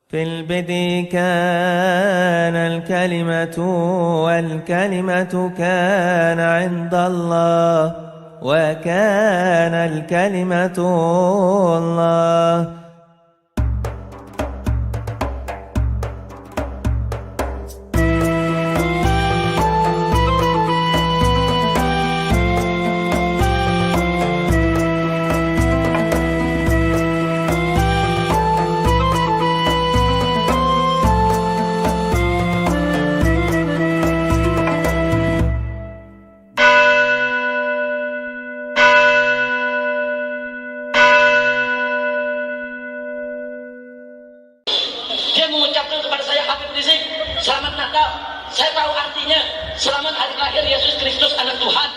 في البدء كان الكلمة والكلمة كان عند الله وكان الكلمة الله. Dia mengucapkan kepada saya, Habib Rizik, selamat Natal. Saya tahu artinya, selamat hari lahir Yesus Kristus anak Tuhan.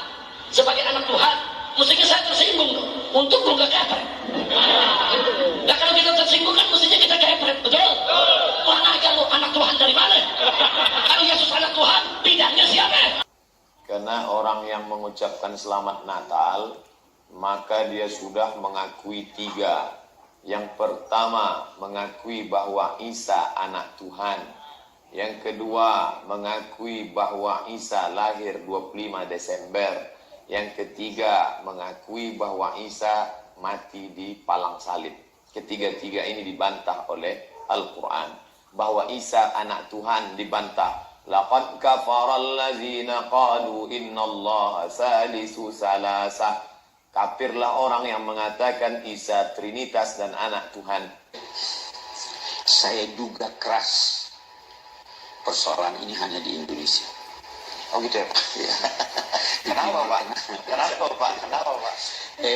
Sebagai anak Tuhan, mestinya saya tersinggung. Untuk gue gak kepret. Nah kalau kita tersinggung kan mestinya kita kepret, betul? Kurang ajar lu, anak Tuhan dari mana? Kalau Yesus anak Tuhan, bidangnya siapa? Karena orang yang mengucapkan selamat Natal, maka dia sudah mengakui tiga. Yang pertama, mengakui bahwa Isa anak Tuhan. Yang kedua, mengakui bahwa Isa lahir 25 Desember. Yang ketiga, mengakui bahwa Isa mati di palang salib. Ketiga-tiga ini dibantah oleh Al-Quran. Bahwa Isa anak Tuhan dibantah. Laqad kafaral ladzina qalu innallaha salisu salasah. Kafirlah orang yang mengatakan Isa Trinitas dan anak Tuhan. Saya duga keras persoalan ini hanya di Indonesia. Oh gitu ya Pak? Ya. Kenapa Pak? Kenapa Pak? Kenapa Pak?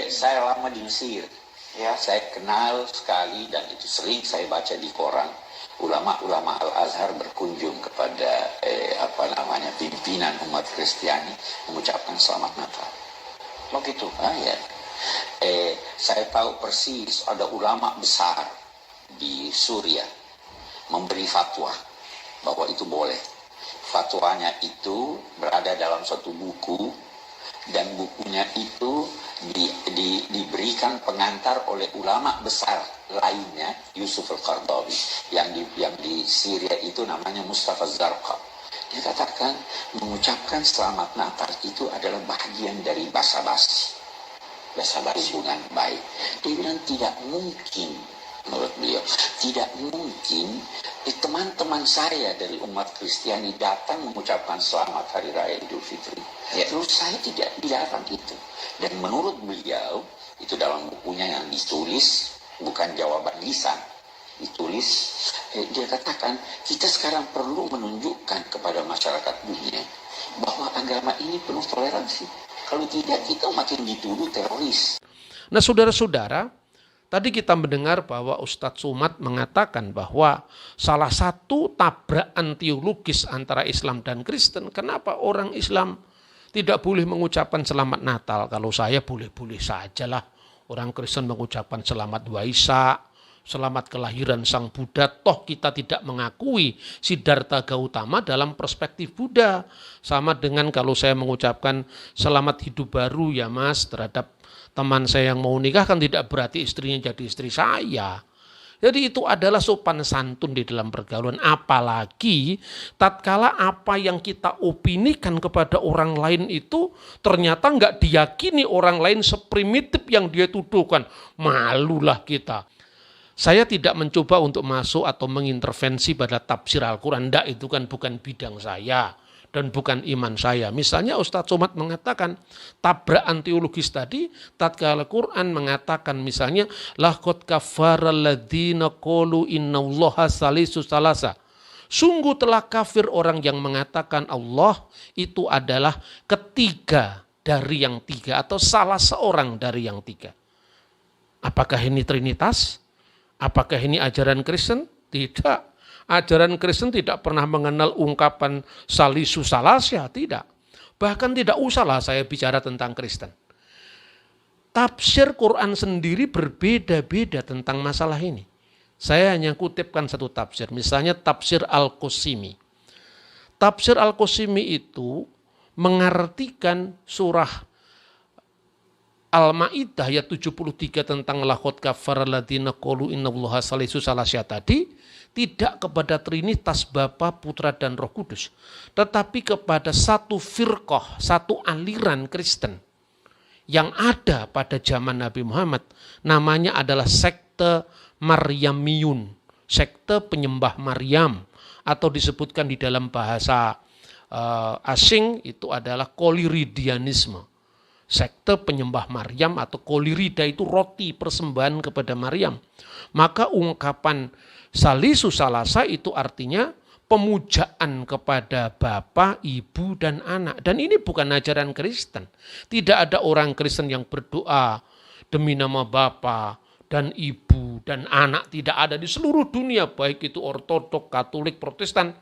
Saya lama di Mesir. Ya, saya kenal sekali dan itu sering saya baca di koran. Ulama-ulama Al-Azhar berkunjung kepada pimpinan umat Kristiani mengucapkan selamat Natal. Oh gitu? Ya. Saya tahu persis ada ulama besar di Suriah memberi fatwa bahwa itu boleh. Fatwanya itu berada dalam suatu buku dan bukunya itu diberikan pengantar oleh ulama besar lainnya, Yusuf Al-Qaradawi, yang di Syria itu namanya Mustafa Zarqa. Dia katakan mengucapkan selamat Natal itu adalah bagian dari basa-basi hubungan baik. Dia bilang tidak mungkin, menurut beliau, tidak mungkin teman-teman saya dari umat Kristiani datang mengucapkan selamat Hari Raya Idul Fitri. Ya. Terus saya tidak dilarang itu. Dan menurut beliau, itu dalam bukunya yang ditulis, bukan jawaban lisan, ditulis, dia katakan kita sekarang perlu menunjukkan kepada masyarakat dunia bahwa agama ini penuh toleransi. Kalau tidak, kita makin dituduh teroris. Nah saudara-saudara, tadi kita mendengar bahwa Ustadz Somad mengatakan bahwa salah satu tabrakan teologis antara Islam dan Kristen, kenapa orang Islam tidak boleh mengucapkan selamat Natal? Kalau saya boleh-boleh sajalah. Orang Kristen mengucapkan selamat Waisak, selamat kelahiran Sang Buddha, toh kita tidak mengakui Siddhartha Gautama dalam perspektif Buddha. Sama dengan kalau saya mengucapkan selamat hidup baru ya Mas terhadap teman saya yang mau nikah, kan tidak berarti istrinya jadi istri saya. Jadi itu adalah sopan santun di dalam pergaulan. Apalagi tatkala apa yang kita opinikan kepada orang lain itu ternyata nggak diyakini orang lain seprimitif yang dia tuduhkan. Malulah kita. Saya tidak mencoba untuk masuk atau mengintervensi pada tafsir Al-Quran. Tidak, itu kan bukan bidang saya dan bukan iman saya. Misalnya Ustadz Somad mengatakan tabrakan teologis tadi, tatkala Quran mengatakan misalnya laqad kafaral ladzina qalu innallaha salisu salasa. Sungguh telah kafir orang yang mengatakan Allah itu adalah ketiga dari yang tiga atau salah seorang dari yang tiga. Apakah ini Trinitas? Apakah ini ajaran Kristen? Tidak. Ajaran Kristen tidak pernah mengenal ungkapan salisu salasya, tidak. Bahkan tidak usahlah saya bicara tentang Kristen. Tafsir Quran sendiri berbeda-beda tentang masalah ini. Saya hanya kutipkan satu tafsir, misalnya tafsir Al-Qusimi. Tafsir Al-Qusimi itu mengartikan surah Al-Ma'idah ayat 73 tentang laqad kafaral ladzina qalu innallaha salisu salasya tadi tidak kepada Trinitas Bapa, Putra, dan Roh Kudus, tetapi kepada satu firqah, satu aliran Kristen yang ada pada zaman Nabi Muhammad. Namanya adalah sekte Maryamiyun, sekte penyembah Maryam, atau disebutkan di dalam bahasa asing itu adalah Koliridianisme. Sekte penyembah Maryam atau Kolirida itu roti persembahan kepada Maryam. Maka ungkapan Salisu Salasa itu artinya pemujaan kepada Bapa, Ibu, dan Anak. Dan ini bukan ajaran Kristen. Tidak ada orang Kristen yang berdoa demi nama Bapa dan Ibu dan Anak. Tidak ada di seluruh dunia, baik itu Ortodok, Katolik, Protestan.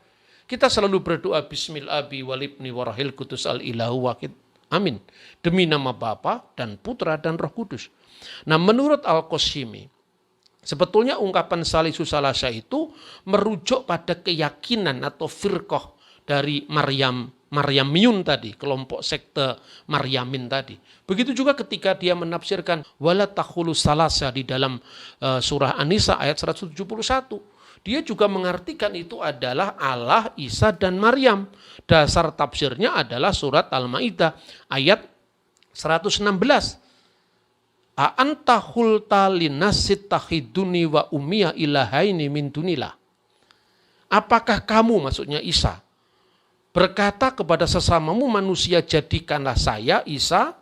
Kita selalu berdoa Bismillahi walibni warahil kudus al-ilahu wahid. Amin. Demi nama Bapa dan Putra dan Roh Kudus. Nah, menurut Al-Qasimi, sebetulnya ungkapan Salisu Salasa itu merujuk pada keyakinan atau firqah dari Maryamiyun tadi, kelompok sekte Maryamin tadi. Begitu juga ketika dia menafsirkan wala takhulu salasa di dalam surah An-Nisa ayat 171. Dia juga mengartikan itu adalah Allah, Isa, dan Maryam. Dasar tafsirnya adalah surat Al-Maidah ayat 116. A'anta khulta linnasit takhiduni wa ummiya ilahaini min dunillah. Apakah kamu, maksudnya Isa, berkata kepada sesamamu manusia, jadikanlah saya Isa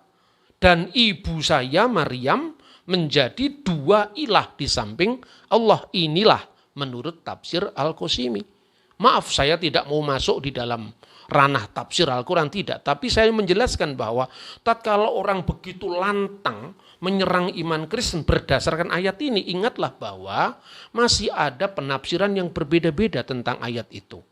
dan ibu saya Maryam menjadi dua ilah di samping Allah. Inilah menurut tafsir Al-Qasimi. Maaf, saya tidak mau masuk di dalam ranah tafsir Al-Quran, tidak. Tapi saya menjelaskan bahwa tatkala orang begitu lantang menyerang iman Kristen berdasarkan ayat ini, ingatlah bahwa masih ada penafsiran yang berbeda-beda tentang ayat itu.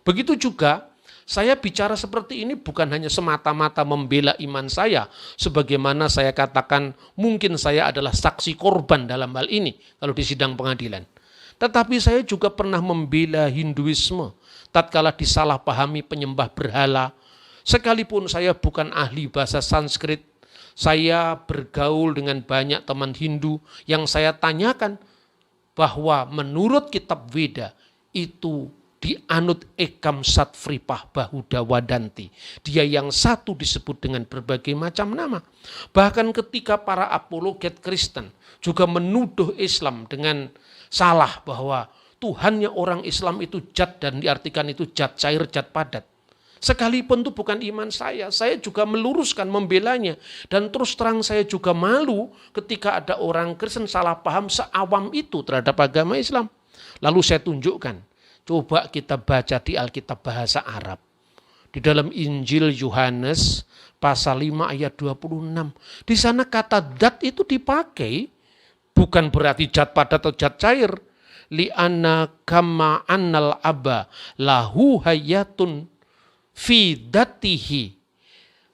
Begitu juga saya bicara seperti ini bukan hanya semata-mata membela iman saya, sebagaimana saya katakan mungkin saya adalah saksi korban dalam hal ini kalau di sidang pengadilan. Tetapi saya juga pernah membela Hinduisme tatkala disalahpahami penyembah berhala. Sekalipun saya bukan ahli bahasa Sanskrit, saya bergaul dengan banyak teman Hindu yang saya tanyakan bahwa menurut kitab Veda itu dianut Ekam Satvripah Bahuda Wadanti. Dia yang satu disebut dengan berbagai macam nama. Bahkan ketika para apologet Kristen juga menuduh Islam dengan salah bahwa Tuhannya orang Islam itu zat dan diartikan itu zat cair, zat padat. Sekalipun itu bukan iman saya juga meluruskan, membelanya. Dan terus terang saya juga malu ketika ada orang Kristen salah paham seawam itu terhadap agama Islam. Lalu saya tunjukkan, coba kita baca di Alkitab bahasa Arab. Di dalam Injil Yohanes pasal 5 ayat 26. Di sana kata dat itu dipakai, bukan berarti zat padat atau zat cair. Li'anna kama annal abba lahu hayatun fi datihi.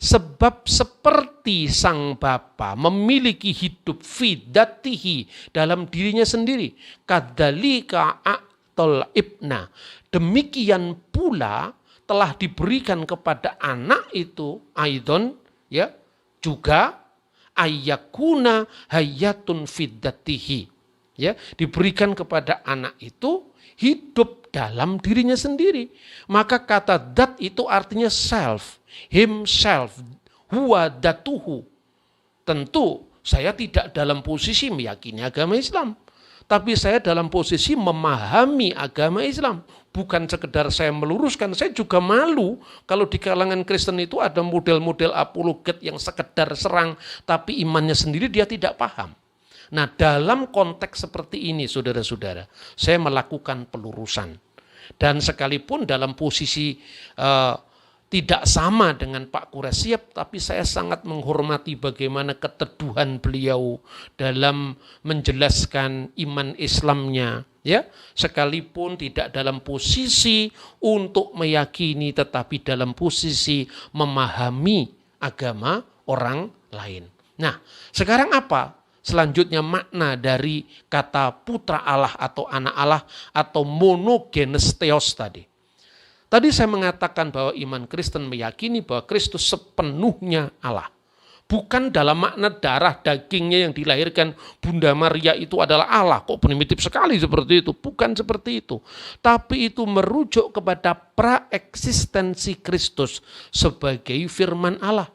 Sebab seperti sang bapa memiliki hidup fi datihi dalam dirinya sendiri. Kadzalika a'tal ibna. Demikian pula telah diberikan kepada anak itu aidon, ya, juga ayyakuna hayatun fiddatihi, ya, diberikan kepada anak itu hidup dalam dirinya sendiri. Maka kata dat itu artinya self, himself, huwa datuhu. Tentu saya tidak dalam posisi meyakini agama Islam, tapi saya dalam posisi memahami agama Islam. Bukan sekedar saya meluruskan, saya juga malu kalau di kalangan Kristen itu ada model-model apologet yang sekedar serang, tapi imannya sendiri dia tidak paham. Nah, dalam konteks seperti ini, saudara-saudara, saya melakukan pelurusan. Dan sekalipun dalam posisi tidak sama dengan Pak Quraisyab, tapi saya sangat menghormati bagaimana keteduhan beliau dalam menjelaskan iman Islamnya. Ya, sekalipun tidak dalam posisi untuk meyakini, tetapi dalam posisi memahami agama orang lain. Nah, sekarang apa selanjutnya makna dari kata putra Allah atau anak Allah atau monogenes theos tadi? Tadi saya mengatakan bahwa iman Kristen meyakini bahwa Kristus sepenuhnya Allah. Bukan dalam makna darah dagingnya yang dilahirkan Bunda Maria itu adalah Allah. Kok primitif sekali seperti itu? Bukan seperti itu. Tapi itu merujuk kepada praeksistensi Kristus sebagai firman Allah.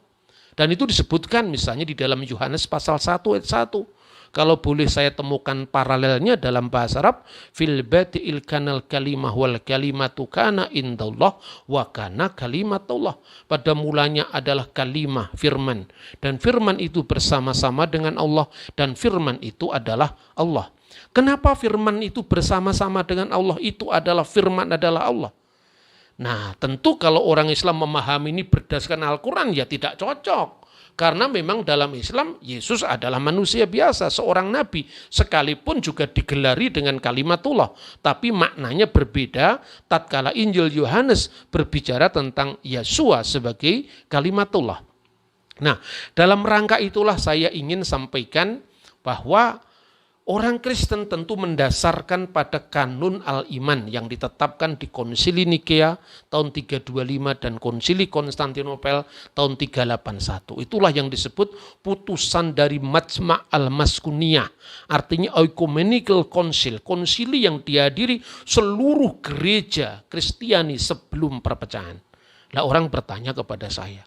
Dan itu disebutkan misalnya di dalam Yohanes pasal 1 ayat 1. Kalau boleh saya temukan paralelnya dalam bahasa Arab, fil badi'il kanal kalimah wal kalimatu kana indallah wa kana kalimatullah. Pada mulanya adalah kalimah, firman, dan firman itu bersama-sama dengan Allah, dan firman itu adalah Allah. Kenapa firman itu bersama-sama dengan Allah? Itu adalah firman adalah Allah. Nah, tentu kalau orang Islam memahami ini berdasarkan Al-Quran ya tidak cocok. Karena memang dalam Islam Yesus adalah manusia biasa, seorang nabi, sekalipun juga digelari dengan kalimatullah. Tapi maknanya berbeda tatkala Injil Yohanes berbicara tentang Yesua sebagai kalimatullah. Nah, dalam rangka itulah saya ingin sampaikan bahwa orang Kristen tentu mendasarkan pada kanun al-iman yang ditetapkan di Konsili Nikea tahun 325 dan Konsili Konstantinopel tahun 381. Itulah yang disebut putusan dari Majma' al-Maskuniyah. Artinya Ecumenical Council, konsili yang dihadiri seluruh gereja Kristiani sebelum perpecahan. Lah orang bertanya kepada saya,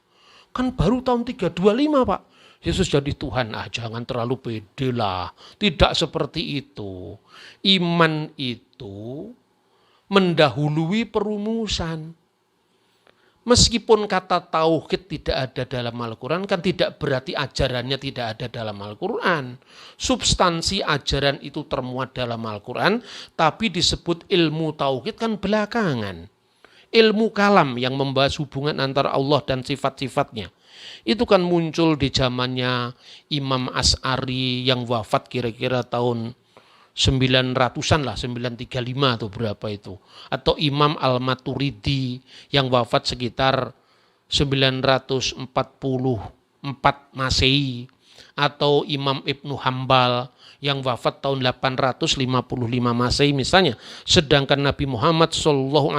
kan baru tahun 325 Pak. Yesus jadi Tuhan, jangan terlalu pede lah. Tidak seperti itu. Iman itu mendahului perumusan. Meskipun kata tauhid tidak ada dalam Al-Quran, kan tidak berarti ajarannya tidak ada dalam Al-Quran. Substansi ajaran itu termuat dalam Al-Quran, tapi disebut ilmu tauhid kan belakangan. Ilmu kalam yang membahas hubungan antara Allah dan sifat-sifatnya. Itu kan muncul di zamannya Imam Asy'ari yang wafat kira-kira tahun 900-an lah, 935 atau berapa itu. Atau Imam Al-Maturidi yang wafat sekitar 944 Masehi. Atau Imam Ibnu Hambal yang wafat tahun 855 Masehi misalnya. Sedangkan Nabi Muhammad SAW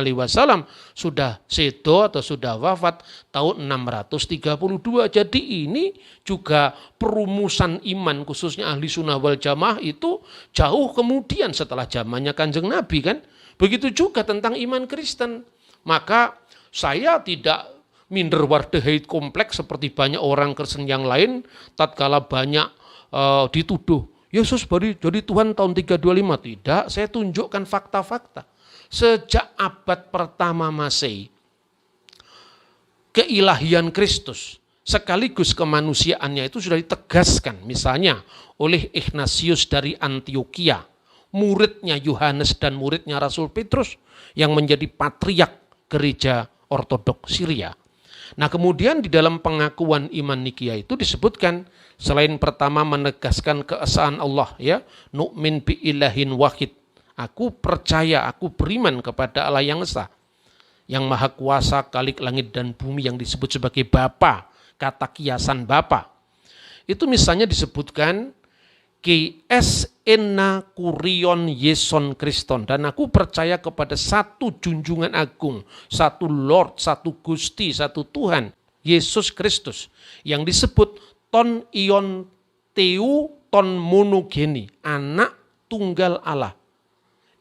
sudah sedo atau sudah wafat tahun 632. Jadi ini juga perumusan iman khususnya ahli sunnah wal jamaah itu jauh kemudian setelah zamannya Kanjeng Nabi kan. Begitu juga tentang iman Kristen. Maka saya tidak minder wardahait kompleks seperti banyak orang Kristen yang lain tatkala banyak dituduh Yesus jadi Tuhan tahun 325. Tidak, saya tunjukkan fakta-fakta. Sejak abad pertama Masehi, keilahian Kristus sekaligus kemanusiaannya itu sudah ditegaskan. Misalnya oleh Ignatius dari Antioquia, muridnya Yohanes dan muridnya Rasul Petrus yang menjadi patriark gereja Ortodoks Syria. Nah kemudian di dalam pengakuan iman Nikea itu disebutkan selain pertama menegaskan keesaan Allah ya, nu'min bi ilahin wahid. Aku percaya, aku beriman kepada Allah yang esa, yang maha kuasa kalik langit dan bumi yang disebut sebagai Bapa, kata kiasan Bapa. Itu misalnya disebutkan ki es enna kurion Yeson Kriston, dan aku percaya kepada satu junjungan agung, satu Lord, satu Gusti, satu Tuhan, Yesus Kristus, yang disebut ton ion teu ton monogeni, anak tunggal Allah,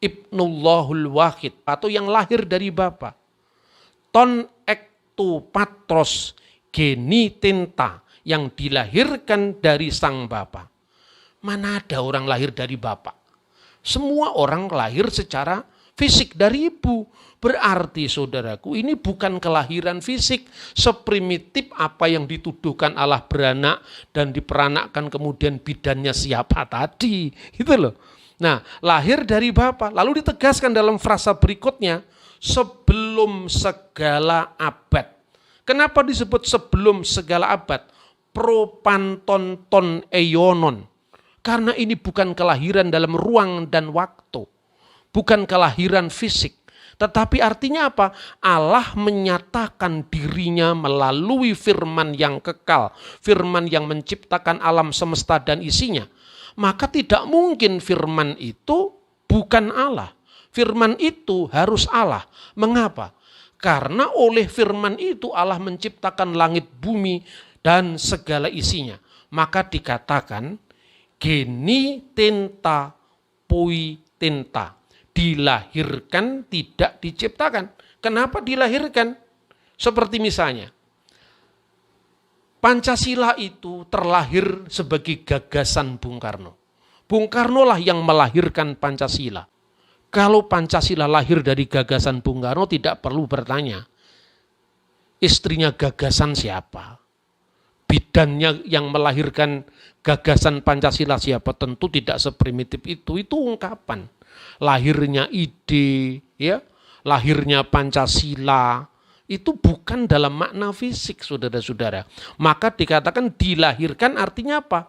Ibnullahul Wahid, atau yang lahir dari Bapa, ton ektu patros geni tenta, yang dilahirkan dari sang Bapa. Mana ada orang lahir dari bapak? Semua orang lahir secara fisik dari ibu. Berarti saudaraku ini bukan kelahiran fisik seprimitif apa yang dituduhkan Allah beranak dan diperanakkan kemudian bidannya siapa tadi. Gitu loh. Nah lahir dari bapak. Lalu ditegaskan dalam frasa berikutnya sebelum segala abad. Kenapa disebut sebelum segala abad? Propanton ton eionon. Karena ini bukan kelahiran dalam ruang dan waktu. Bukan kelahiran fisik. Tetapi artinya apa? Allah menyatakan dirinya melalui firman yang kekal. Firman yang menciptakan alam semesta dan isinya. Maka tidak mungkin firman itu bukan Allah. Firman itu harus Allah. Mengapa? Karena oleh firman itu Allah menciptakan langit bumi dan segala isinya. Maka dikatakan geni tenta pui tenta. Dilahirkan, tidak diciptakan. Kenapa dilahirkan? Seperti misalnya, Pancasila itu terlahir sebagai gagasan Bung Karno. Bung Karno lah yang melahirkan Pancasila. Kalau Pancasila lahir dari gagasan Bung Karno, tidak perlu bertanya, istrinya gagasan siapa? Bidannya yang melahirkan gagasan Pancasila siapa? Tentu tidak seprimitif itu. Itu ungkapan. Lahirnya ide, ya, lahirnya Pancasila, itu bukan dalam makna fisik, saudara-saudara. Maka dikatakan dilahirkan artinya apa?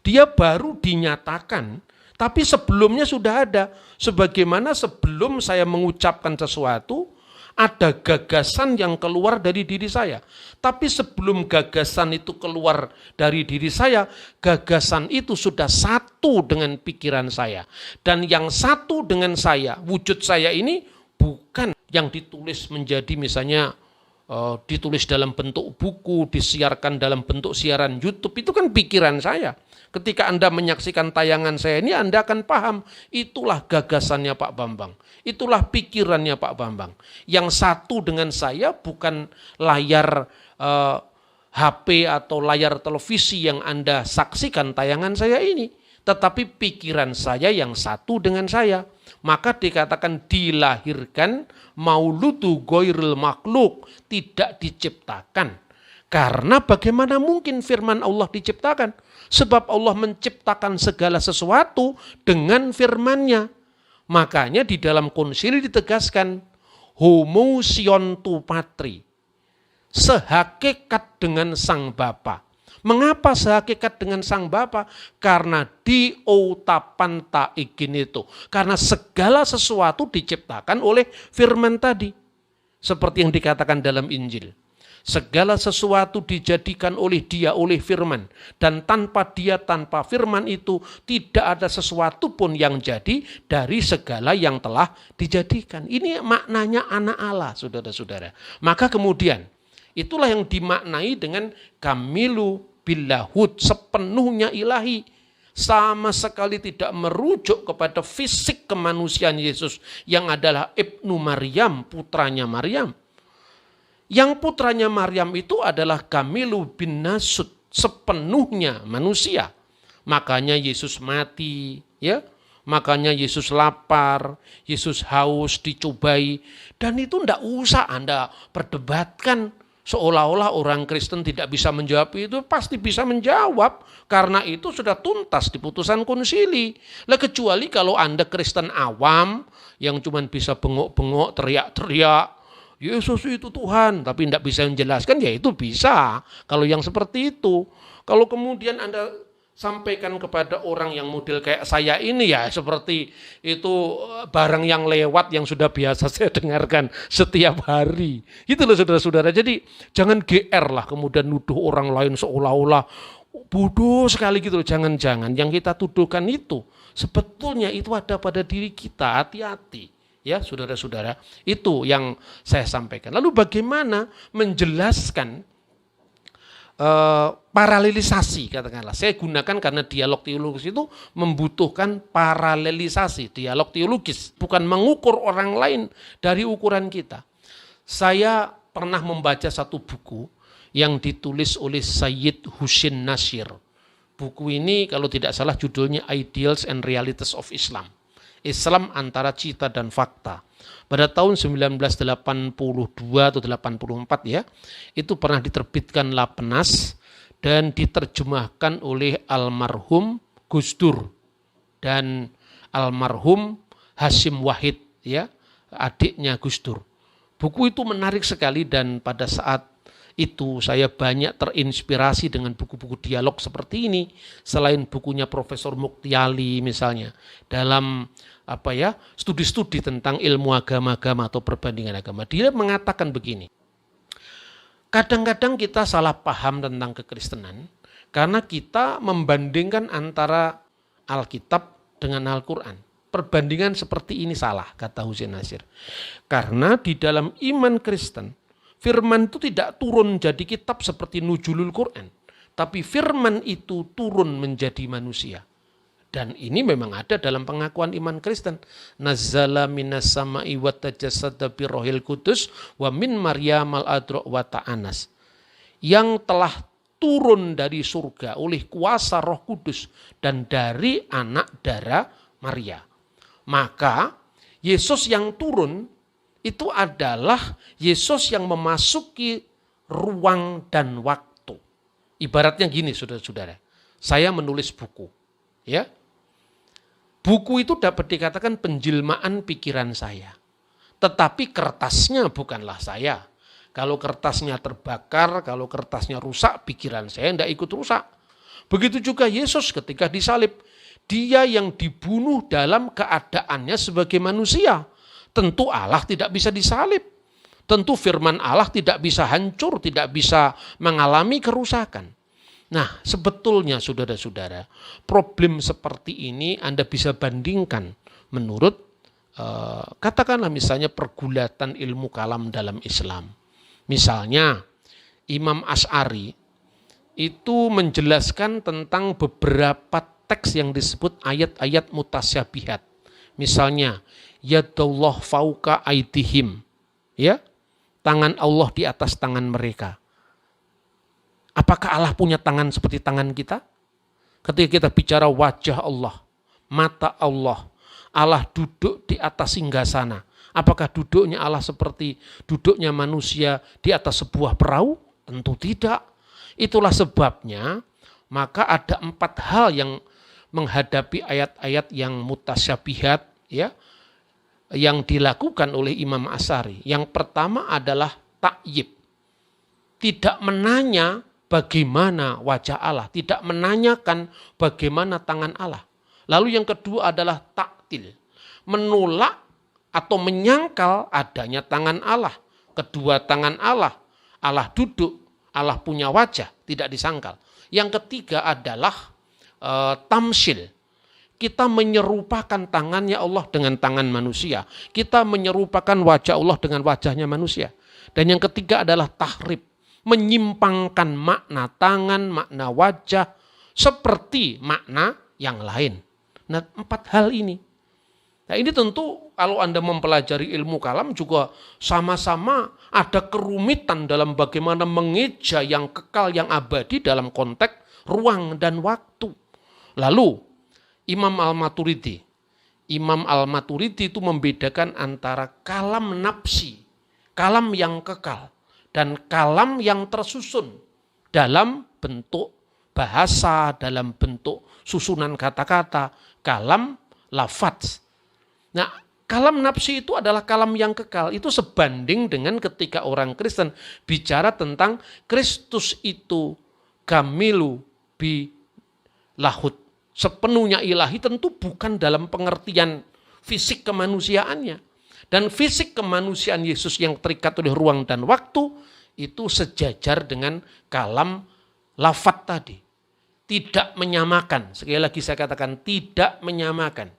Dia baru dinyatakan, tapi sebelumnya sudah ada. Sebagaimana sebelum saya mengucapkan sesuatu, ada gagasan yang keluar dari diri saya. Tapi sebelum gagasan itu keluar dari diri saya, gagasan itu sudah satu dengan pikiran saya. Dan yang satu dengan saya, wujud saya ini bukan yang ditulis menjadi misalnya ditulis dalam bentuk buku, disiarkan dalam bentuk siaran YouTube, itu kan pikiran saya. Ketika Anda menyaksikan tayangan saya ini, Anda akan paham, itulah gagasannya Pak Bambang. Itulah pikirannya Pak Bambang. Yang satu dengan saya bukan layar HP atau layar televisi yang Anda saksikan tayangan saya ini, tetapi pikiran saya yang satu dengan saya. Maka dikatakan dilahirkan mauludu goiril makhluk, tidak diciptakan. Karena bagaimana mungkin firman Allah diciptakan? Sebab Allah menciptakan segala sesuatu dengan firman-Nya. Makanya di dalam konsili ditegaskan homosion tu patri, sehakikat dengan sang Bapa. Mengapa sehakikat dengan sang Bapa? Karena diotapan ta'ikin itu. Karena segala sesuatu diciptakan oleh firman tadi. Seperti yang dikatakan dalam Injil. Segala sesuatu dijadikan oleh Dia, oleh firman. Dan tanpa Dia, tanpa firman itu, tidak ada sesuatu pun yang jadi dari segala yang telah dijadikan. Ini maknanya anak Allah, saudara-saudara. Maka kemudian, itulah yang dimaknai dengan kamilu billahud, sepenuhnya ilahi. Sama sekali tidak merujuk kepada fisik kemanusiaan Yesus yang adalah Ibnu Maryam, putranya Maryam. Yang putranya Maryam itu adalah kamilu bin nasud, sepenuhnya manusia. Makanya Yesus mati, ya. Makanya Yesus lapar, Yesus haus, dicobai. Dan itu tidak usah Anda perdebatkan. Seolah-olah orang Kristen tidak bisa menjawab itu, pasti bisa menjawab. Karena itu sudah tuntas di putusan konsili. Lah kecuali kalau Anda Kristen awam, yang cuma bisa bengok-bengok, teriak-teriak, Yesus itu Tuhan, tapi tidak bisa menjelaskan, ya itu bisa. Kalau yang seperti itu. Kalau kemudian Anda sampaikan kepada orang yang model kayak saya ini, ya seperti itu barang yang lewat yang sudah biasa saya dengarkan setiap hari. Itu loh saudara-saudara. Jadi jangan GR lah kemudian nuduh orang lain seolah-olah bodoh sekali gitu loh. Jangan-jangan yang kita tuduhkan itu sebetulnya itu ada pada diri kita. Hati-hati. Ya saudara-saudara, itu yang saya sampaikan. Lalu bagaimana menjelaskan paralelisasi, katakanlah. Saya gunakan karena dialog teologis itu membutuhkan paralelisasi, dialog teologis. Bukan mengukur orang lain dari ukuran kita. Saya pernah membaca satu buku yang ditulis oleh Sayyid Husin Nasir. Buku ini kalau tidak salah judulnya Ideals and Realities of Islam. Islam antara cita dan fakta. Pada tahun 1982 atau 84 ya, itu pernah diterbitkan Lapenas dan diterjemahkan oleh almarhum Gus Dur dan almarhum Hasyim Wahid ya, adiknya Gus Dur. Buku itu menarik sekali dan pada saat itu saya banyak terinspirasi dengan buku-buku dialog seperti ini. Selain bukunya Profesor Muktiali misalnya dalam studi-studi tentang ilmu agama-agama atau perbandingan agama. Dia mengatakan begini, kadang-kadang kita salah paham tentang kekristenan karena kita membandingkan antara Alkitab dengan Al-Quran. Perbandingan seperti ini salah, kata Husin Nasir. Karena di dalam iman Kristen, Firman itu tidak turun jadi kitab seperti Nuzulul Quran, tapi firman itu turun menjadi manusia. Dan ini memang ada dalam pengakuan iman Kristen. Nazzala minas sama'i wa tajassada bi rohil kudus wa min Maryam al-adra wa ta'anas. Yang telah turun dari surga oleh kuasa Roh Kudus dan dari anak darah Maria. Maka Yesus yang turun itu adalah Yesus yang memasuki ruang dan waktu. Ibaratnya gini, saudara-saudara. Saya menulis buku, ya. Buku itu dapat dikatakan penjelmaan pikiran saya. Tetapi kertasnya bukanlah saya. Kalau kertasnya terbakar, kalau kertasnya rusak, pikiran saya tidak ikut rusak. Begitu juga Yesus ketika disalib. Dia yang dibunuh dalam keadaannya sebagai manusia. Tentu Allah tidak bisa disalib. Tentu firman Allah tidak bisa hancur, tidak bisa mengalami kerusakan. Nah, sebetulnya saudara-saudara, problem seperti ini Anda bisa bandingkan menurut katakanlah misalnya pergulatan ilmu kalam dalam Islam. Misalnya Imam Asy'ari itu menjelaskan tentang beberapa teks yang disebut ayat-ayat mutasyabihat. Misalnya, yadullah fauqa aidihim, ya, tangan Allah di atas tangan mereka. Apakah Allah punya tangan seperti tangan kita? Ketika kita bicara wajah Allah, mata Allah, Allah duduk di atas singgasana. Apakah duduknya Allah seperti duduknya manusia di atas sebuah perahu? Tentu tidak. Itulah sebabnya maka ada 4 hal yang menghadapi ayat-ayat yang mutasyabihat, ya, yang dilakukan oleh Imam Asy'ari. Yang pertama adalah ta'yib. Tidak menanya bagaimana wajah Allah, tidak menanyakan bagaimana tangan Allah. Lalu yang kedua adalah taktil, menolak atau menyangkal adanya tangan Allah. Kedua tangan Allah, Allah duduk, Allah punya wajah, tidak disangkal. Yang ketiga adalah tamsil. Kita menyerupakan tangannya Allah dengan tangan manusia. Kita menyerupakan wajah Allah dengan wajahnya manusia. Dan yang ketiga adalah tahrib. Menyimpangkan makna tangan, makna wajah, seperti makna yang lain. Nah, 4 hal ini. Nah, ini tentu kalau Anda mempelajari ilmu kalam juga sama-sama ada kerumitan dalam bagaimana mengeja yang kekal, yang abadi dalam konteks ruang dan waktu. Lalu, Imam Al-Maturidi itu membedakan antara kalam nafsi, kalam yang kekal, dan kalam yang tersusun dalam bentuk bahasa, dalam bentuk susunan kata-kata, kalam lafaz. Nah, kalam nafsi itu adalah kalam yang kekal. Itu sebanding dengan ketika orang Kristen bicara tentang Kristus itu kamilu bi lahut. Sepenuhnya ilahi, tentu bukan dalam pengertian fisik kemanusiaannya. Dan fisik kemanusiaan Yesus yang terikat oleh ruang dan waktu itu sejajar dengan kalam lafaz tadi. Tidak menyamakan, sekali lagi saya katakan tidak menyamakan.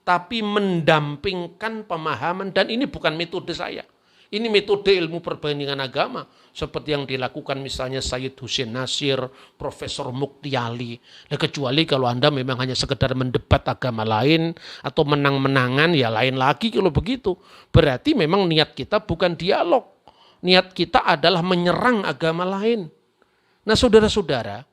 Tapi mendampingkan pemahaman, dan ini bukan metode saya. Ini metode ilmu perbandingan agama. Seperti yang dilakukan misalnya Sayyid Husain Nasir, Profesor Muktiali. Nah, kecuali kalau Anda memang hanya sekedar mendebat agama lain atau menang-menangan, ya lain lagi kalau begitu. Berarti memang niat kita bukan dialog. Niat kita adalah menyerang agama lain. Nah, saudara-saudara,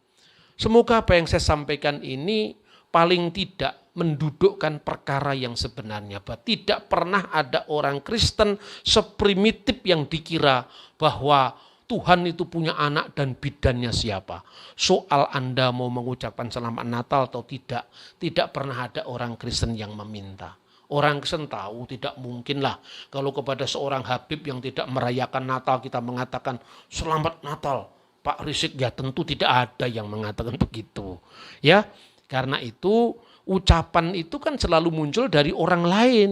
semoga apa yang saya sampaikan ini paling tidak mendudukkan perkara yang sebenarnya. Tidak pernah ada orang Kristen seprimitif yang dikira bahwa Tuhan itu punya anak dan bidannya siapa. Soal Anda mau mengucapkan selamat Natal atau tidak pernah ada orang Kristen yang meminta. Orang Kristen tahu tidak mungkinlah kalau kepada seorang Habib yang tidak merayakan Natal kita mengatakan selamat Natal Pak Rizik, ya tentu tidak ada yang mengatakan begitu. Ya, karena itu ucapan itu kan selalu muncul dari orang lain.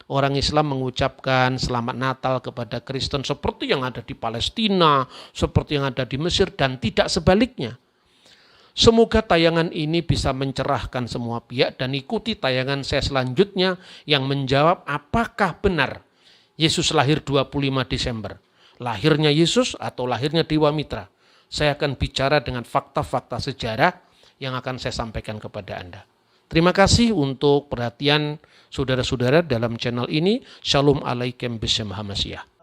Orang Islam mengucapkan selamat Natal kepada Kristen seperti yang ada di Palestina, seperti yang ada di Mesir, dan tidak sebaliknya. Semoga tayangan ini bisa mencerahkan semua pihak dan ikuti tayangan saya selanjutnya yang menjawab apakah benar Yesus lahir 25 Desember. lahirnya Yesus atau lahirnya Dewa Mitra. Saya akan bicara dengan fakta-fakta sejarah yang akan saya sampaikan kepada Anda. Terima kasih untuk perhatian saudara-saudara dalam channel ini. Shalom alaikum bismillahirrahmanirrahim.